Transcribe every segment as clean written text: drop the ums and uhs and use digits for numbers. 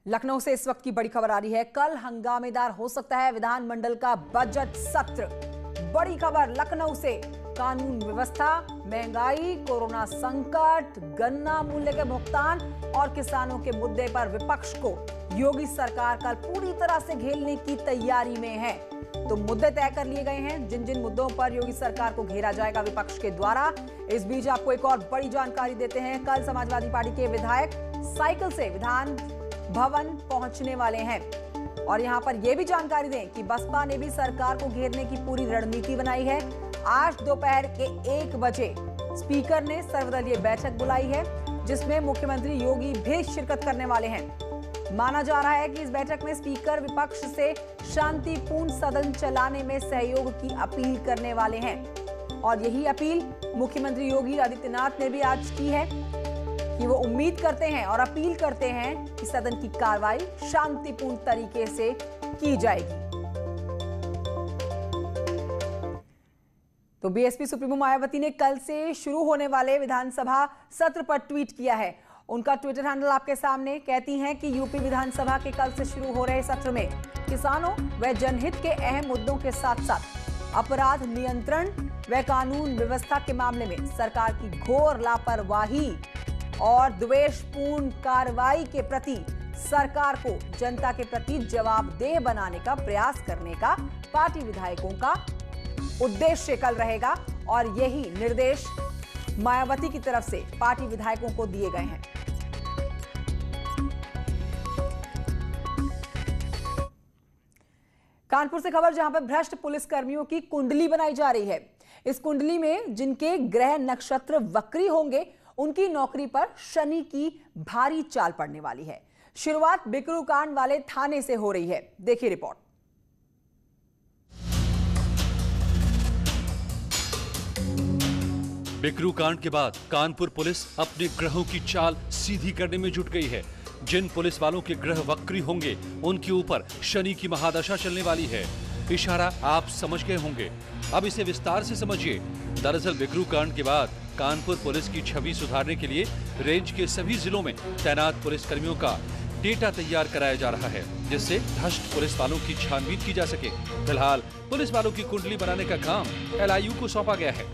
लखनऊ से इस वक्त की बड़ी खबर आ रही है। कल हंगामेदार हो सकता है विधानमंडल का बजट सत्र। बड़ी खबर लखनऊ से। कानून व्यवस्था, महंगाई, कोरोना संकट, गन्ना मूल्य के भुगतान और किसानों के मुद्दे पर विपक्ष को योगी सरकार कल पूरी तरह से घेरने की तैयारी में है। तो मुद्दे तय कर लिए गए हैं, जिन जिन मुद्दों पर योगी सरकार को घेरा जाएगा विपक्ष के द्वारा। इस बीच आपको एक और बड़ी जानकारी देते हैं। कल समाजवादी पार्टी के विधायक साइकिल से विधान भवन पहुंचने वाले हैं और यहां पर यह भी जानकारी दें कि बसपा ने भी सरकार को घेरने की पूरी रणनीति बनाई है। आज दोपहर के 1 बजे स्पीकर ने सर्वदलीय बैठक बुलाई है, जिसमें मुख्यमंत्री योगी भी शिरकत करने वाले हैं। माना जा रहा है कि इस बैठक में स्पीकर विपक्ष से शांतिपूर्ण सदन चलाने में सहयोग की अपील करने वाले हैं और यही अपील मुख्यमंत्री योगी आदित्यनाथ ने भी आज की है कि वो उम्मीद करते हैं और अपील करते हैं कि सदन की कार्रवाई शांतिपूर्ण तरीके से की जाएगी। तो बीएसपी सुप्रीमो मायावती ने कल से शुरू होने वाले विधानसभा सत्र पर ट्वीट किया है। उनका ट्विटर हैंडल आपके सामने। कहती हैं कि यूपी विधानसभा के कल से शुरू हो रहे सत्र में किसानों व जनहित के अहम मुद्दों के साथ साथ अपराध नियंत्रण व कानून व्यवस्था के मामले में सरकार की घोर लापरवाही और द्वेषपूर्ण कार्रवाई के प्रति सरकार को जनता के प्रति जवाबदेह बनाने का प्रयास करने का पार्टी विधायकों का उद्देश्य कल रहेगा और यही निर्देश मायावती की तरफ से पार्टी विधायकों को दिए गए हैं। कानपुर से खबर, जहां पर भ्रष्ट पुलिसकर्मियों की कुंडली बनाई जा रही है। इस कुंडली में जिनके ग्रह नक्षत्र वक्री होंगे उनकी नौकरी पर शनि की भारी चाल पड़ने वाली है। शुरुआत बिकरू कांड वाले थाने से हो रही है। देखिए रिपोर्ट। बिकरू कांड के बाद कानपुर पुलिस अपने ग्रहों की चाल सीधी करने में जुट गई है। जिन पुलिस वालों के ग्रह वक्री होंगे उनके ऊपर शनि की महादशा चलने वाली है। इशारा आप समझ गए होंगे, अब इसे विस्तार से समझिए। दरअसल बिकरू कांड के बाद कानपुर पुलिस की छवि सुधारने के लिए रेंज के सभी जिलों में तैनात पुलिसकर्मियों का डेटा तैयार कराया जा रहा है, जिससे भ्रष्ट पुलिस वालों की छानबीन की जा सके। फिलहाल पुलिस वालों की कुंडली बनाने का काम LIU को सौंपा गया है।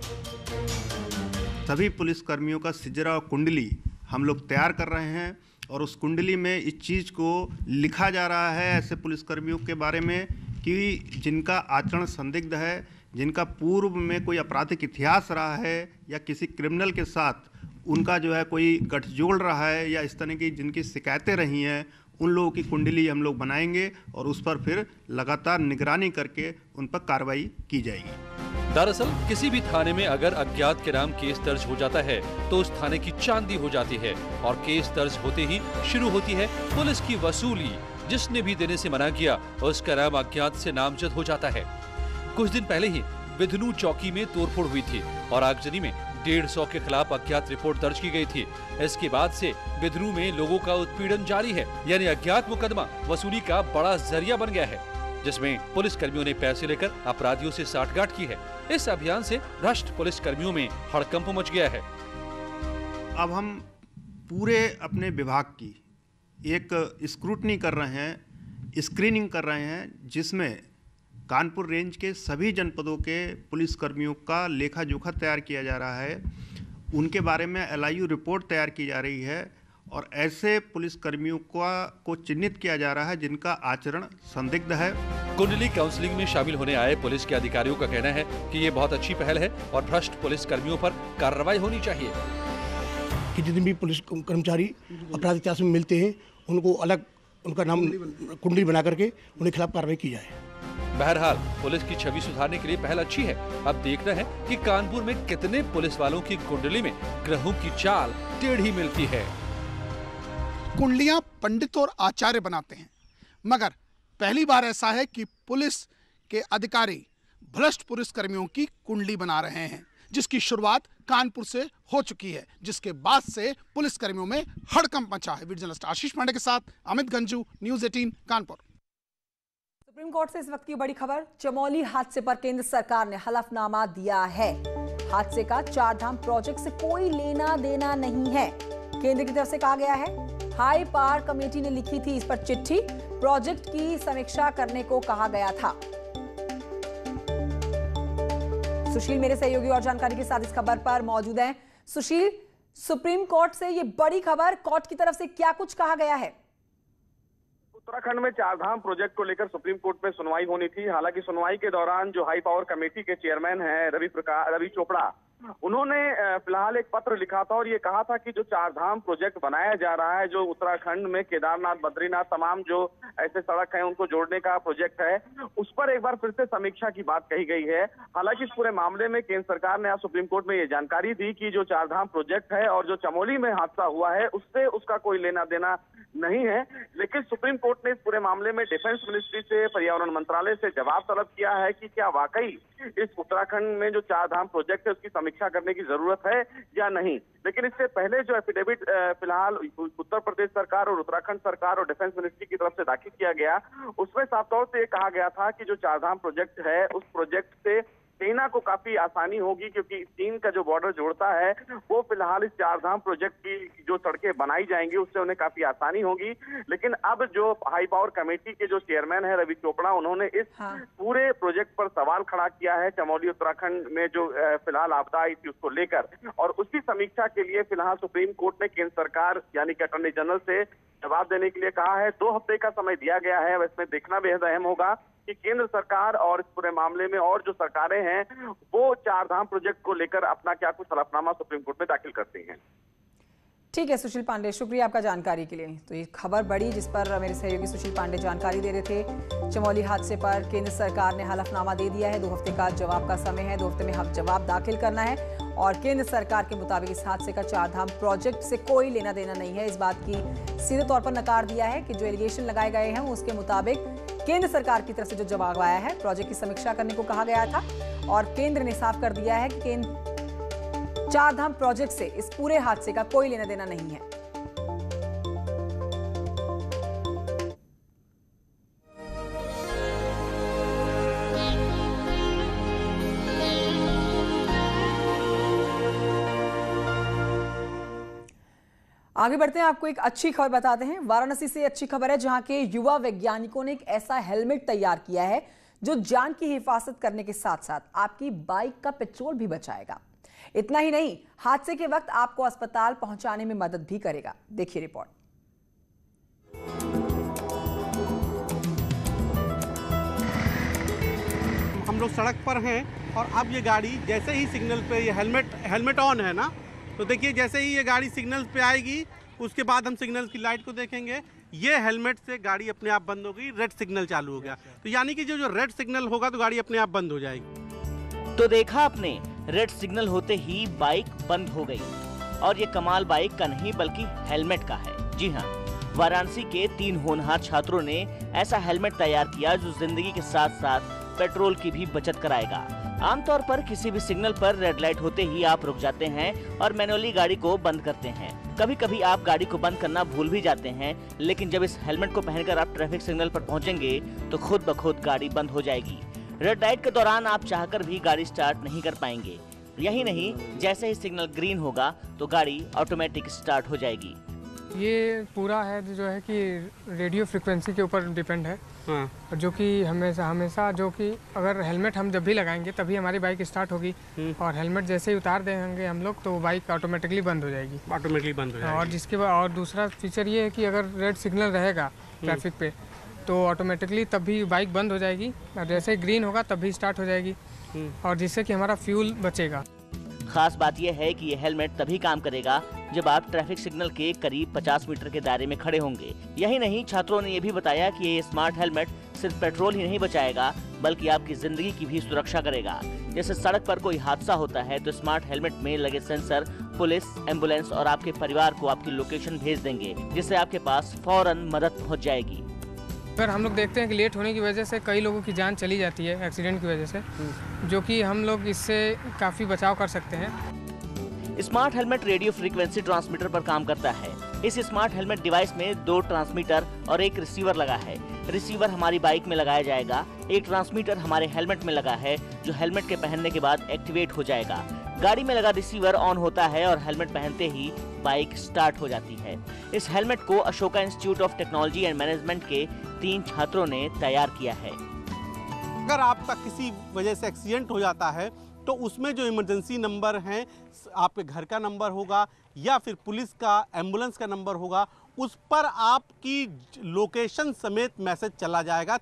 सभी पुलिसकर्मियों का सिजरा और कुंडली हम लोग तैयार कर रहे हैं और उस कुंडली में इस चीज़ को लिखा जा रहा है ऐसे पुलिसकर्मियों के बारे में कि जिनका आचरण संदिग्ध है, जिनका पूर्व में कोई आपराधिक इतिहास रहा है या किसी क्रिमिनल के साथ उनका जो है कोई गठजोड़ रहा है या इस तरह की जिनकी शिकायतें रही हैं, उन लोगों की कुंडली हम लोग बनाएंगे और उस पर फिर लगातार निगरानी करके उन पर कार्रवाई की जाएगी। दरअसल किसी भी थाने में अगर अज्ञात के नाम केस दर्ज हो जाता है तो उस थाने की चांदी हो जाती है और केस दर्ज होते ही शुरू होती है पुलिस की वसूली। जिसने भी देने से मना किया उसका नाम अज्ञात से नामजद हो जाता है। कुछ दिन पहले ही बिधनू चौकी में तोड़फोड़ हुई थी और आगजनी में 150 के खिलाफ अज्ञात रिपोर्ट दर्ज की गई थी। इसके बाद से बिधनू में लोगों का उत्पीड़न जारी है, यानी अज्ञात मुकदमा वसूली का बड़ा जरिया बन गया है, जिसमें पुलिस कर्मियों ने पैसे लेकर अपराधियों से साठगांठ की है। इस अभियान से भ्रष्ट पुलिस कर्मियों में हड़कंप मच गया है। अब हम पूरे अपने विभाग की एक स्क्रूटनी कर रहे हैं, स्क्रीनिंग कर रहे हैं, जिसमें कानपुर रेंज के सभी जनपदों के पुलिसकर्मियों का लेखा जोखा तैयार किया जा रहा है। उनके बारे में LIU रिपोर्ट तैयार की जा रही है और ऐसे पुलिसकर्मियों को चिन्हित किया जा रहा है जिनका आचरण संदिग्ध है। कुंडली काउंसलिंग में शामिल होने आए पुलिस के अधिकारियों का कहना है कि ये बहुत अच्छी पहल है और भ्रष्ट पुलिस कर्मियों पर कार्रवाई होनी चाहिए। कि जितने भी पुलिस कर्मचारी अपराध इतिहास में मिलते हैं उनको अलग उनका नाम कुंडली बना करके उनके खिलाफ कार्रवाई की जाए। बहरहाल पुलिस की छवि सुधारने के लिए पहल अच्छी है। अब देखना है कि कानपुर में कितने पुलिस वालों की कुंडली में ग्रहों की चाल टेढ़ी मिलती है। कुंडलियां पंडित और आचार्य बनाते हैं, मगर पहली बार ऐसा है कि पुलिस के अधिकारी भ्रष्ट पुलिसकर्मियों की कुंडली बना रहे हैं, जिसकी शुरुआत कानपुर से हो चुकी है, जिसके बाद से पुलिसकर्मियों में हड़कंप मचा है। वीडियो जर्नलिस्ट आशीष पांडे के साथ Amit Ganju, news 18 Kanpur. Supreme court से इस वक्त की बड़ी खबर, चमोली हादसे पर केंद्र सरकार ने हलफनामा दिया है। हादसे का 4 धाम प्रोजेक्ट से कोई लेना देना नहीं है। केंद्र की तरफ से कहा गया है हाई पावर कमेटी ने लिखी थी इस पर चिट्ठी, प्रोजेक्ट की समीक्षा करने को कहा गया था। सुशील मेरे सहयोगी और जानकारी के साथ इस खबर पर मौजूद हैं। सुशील, सुप्रीम कोर्ट से ये बड़ी खबर, कोर्ट की तरफ से क्या कुछ कहा गया है? उत्तराखंड में चारधाम प्रोजेक्ट को लेकर सुप्रीम कोर्ट में सुनवाई होनी थी। हालांकि सुनवाई के दौरान जो हाई पावर कमेटी के चेयरमैन हैं रवि चोपड़ा, उन्होंने फिलहाल एक पत्र लिखा था और ये कहा था कि जो चारधाम प्रोजेक्ट बनाया जा रहा है, जो उत्तराखंड में केदारनाथ, बद्रीनाथ, तमाम जो ऐसे सड़क हैं उनको जोड़ने का प्रोजेक्ट है, उस पर एक बार फिर से समीक्षा की बात कही गई है। हालांकि इस पूरे मामले में केंद्र सरकार ने आज सुप्रीम कोर्ट में ये जानकारी दी कि जो चारधाम प्रोजेक्ट है और जो चमोली में हादसा हुआ है उससे उसका कोई लेना देना नहीं है। लेकिन सुप्रीम कोर्ट ने इस पूरे मामले में डिफेंस मिनिस्ट्री से, पर्यावरण मंत्रालय से जवाब तलब किया है कि क्या वाकई इस उत्तराखंड में जो चारधाम प्रोजेक्ट है उसकी समीक्षा करने की जरूरत है या नहीं। लेकिन इससे पहले जो एफिडेविट फिलहाल उत्तर प्रदेश सरकार और उत्तराखंड सरकार और डिफेंस मिनिस्ट्री की तरफ से दाखिल किया गया, उसमें साफ तौर से ये कहा गया था कि जो चारधाम प्रोजेक्ट है उस प्रोजेक्ट से सेना को काफी आसानी होगी, क्योंकि चीन का जो बॉर्डर जोड़ता है वो फिलहाल इस चारधाम प्रोजेक्ट की जो सड़कें बनाई जाएंगी उससे उन्हें काफी आसानी होगी। लेकिन अब जो हाई पावर कमेटी के जो चेयरमैन है रवि चोपड़ा, उन्होंने इस पूरे प्रोजेक्ट पर सवाल खड़ा किया है, चमोली उत्तराखंड में जो फिलहाल आपदा आई थी उसको लेकर, और उसकी समीक्षा के लिए फिलहाल सुप्रीम कोर्ट ने केंद्र सरकार यानी कि अटॉर्नी जनरल से जवाब देने के लिए कहा है। 2 हफ्ते का समय दिया गया है। इसमें देखना बेहद अहम होगा कि केंद्र सरकार और इस पूरे मामले में और जो सरकारें हैं वो चारधाम प्रोजेक्ट को लेकर अपना क्या कुछ हलफनामा सुप्रीम कोर्ट में दाखिल करती हैं। ठीक है सुशील पांडे, शुक्रिया आपका जानकारी के लिए। तो ये खबर बड़ी जिस पर मेरे सहयोगी सुशील पांडे जानकारी दे रहे थे। चमोली हादसे पर केंद्र सरकार ने हलफनामा दे दिया है। 2 हफ्ते का जवाब का समय है, 2 हफ्ते में हम जवाब दाखिल करना है। और केंद्र सरकार के मुताबिक इस हादसे का चारधाम प्रोजेक्ट से कोई लेना देना नहीं है। इस बात की सीधे तौर पर नकार दिया है कि जो एलिगेशन लगाए गए हैं उसके मुताबिक केंद्र सरकार की तरफ से जो जवाब आया है, प्रोजेक्ट की समीक्षा करने को कहा गया था और केंद्र ने साफ कर दिया है कि केंद्र चारधाम प्रोजेक्ट से इस पूरे हादसे का कोई लेना देना नहीं है। आगे बढ़ते हैं, आपको एक अच्छी खबर बताते हैं। वाराणसी से अच्छी खबर है, जहां के युवा वैज्ञानिकों ने एक ऐसा हेलमेट तैयार किया है जो जान की हिफाजत करने के साथ साथ आपकी बाइक का पेट्रोल भी बचाएगा। इतना ही नहीं, हादसे के वक्त आपको अस्पताल पहुंचाने में मदद भी करेगा। देखिए रिपोर्ट। हम लोग सड़क पर हैं और अब ये गाड़ी जैसे ही सिग्नल पे, ये हेलमेट ऑन है ना, तो देखिए जैसे ही ये गाड़ी सिग्नल पे आएगी उसके बाद हम सिग्नल की लाइट को देखेंगे, ये हेलमेट से गाड़ी अपने आप बंद हो गई, रेड सिग्नल चालू हो गया। तो यानी कि जो रेड सिग्नल होगा तो गाड़ी अपने आप बंद हो जाएगी। तो देखा आपने, रेड सिग्नल होते ही बाइक बंद हो गई। और ये कमाल बाइक का नहीं बल्कि हेलमेट का है। जी हाँ, वाराणसी के 3 होनहार छात्रों ने ऐसा हेलमेट तैयार किया जो जिंदगी के साथ साथ पेट्रोल की भी बचत कराएगा। आमतौर पर किसी भी सिग्नल पर रेड लाइट होते ही आप रुक जाते हैं और मैनुअली गाड़ी को बंद करते हैं। कभी कभी आप गाड़ी को बंद करना भूल भी जाते हैं, लेकिन जब इस हेलमेट को पहनकर आप ट्रैफिक सिग्नल पर पहुंचेंगे तो खुद ब खुद गाड़ी बंद हो जाएगी। रेड लाइट के दौरान आप चाहकर भी गाड़ी स्टार्ट नहीं कर पाएंगे। यही नहीं, जैसे ही सिग्नल ग्रीन होगा तो गाड़ी ऑटोमेटिक स्टार्ट हो जाएगी। ये पूरा है जो है कि रेडियो फ्रिक्वेंसी के ऊपर डिपेंड है। हाँ। जो कि हमेशा जो कि अगर हेलमेट हम जब भी लगाएंगे तभी हमारी बाइक स्टार्ट होगी और हेलमेट जैसे ही उतार देंगे हम लोग तो बाइक ऑटोमेटिकली बंद हो जाएगी। और जिसके बाद और दूसरा फीचर ये है कि अगर रेड सिग्नल रहेगा ट्रैफिक पे तो ऑटोमेटिकली तब भी बाइक बंद हो जाएगी और जैसे ग्रीन होगा तब भी स्टार्ट हो जाएगी और जिससे कि हमारा फ्यूल बचेगा। खास बात यह है कि ये हेलमेट तभी काम करेगा जब आप ट्रैफिक सिग्नल के करीब 50 मीटर के दायरे में खड़े होंगे। यही नहीं, छात्रों ने ये भी बताया कि ये स्मार्ट हेलमेट सिर्फ पेट्रोल ही नहीं बचाएगा बल्कि आपकी जिंदगी की भी सुरक्षा करेगा। जैसे सड़क पर कोई हादसा होता है तो स्मार्ट हेलमेट में लगे सेंसर पुलिस, एम्बुलेंस और आपके परिवार को आपकी लोकेशन भेज देंगे, जिससे आपके पास फौरन मदद पहुँच जाएगी। अगर हम लोग देखते हैं कि लेट होने की वजह से कई लोगों की जान चली जाती है एक्सीडेंट की वजह से, जो कि हम लोग इससे काफ़ी बचाव कर सकते हैं। Smart helmet radio frequency transmitter पर काम करता है। इस स्मार्ट हेलमेट डिवाइस में 2 ट्रांसमीटर और 1 रिसीवर लगा है। रिसीवर हमारी बाइक में लगाया जाएगा, एक ट्रांसमीटर हमारे हेलमेट में लगा है जो हेलमेट के पहनने के बाद एक्टिवेट हो जाएगा। गाड़ी में लगा रिसीवर ऑन होता है और हेलमेट पहनते ही बाइक स्टार्ट हो जाती है। इस हेलमेट को Ashoka institute of technology and management के 3 छात्रों ने तैयार किया है। अगर आपका किसी वजह से एक्सीडेंट हो जाता है तो उसमें जो इमरजेंसी नंबर हैं, आपके घर का नंबर होगा या फिर पुलिस का, एम्बुलेंस का नंबर होगा, उस पर आपकी लोकेशन समेत मैसेज चला जाएगा।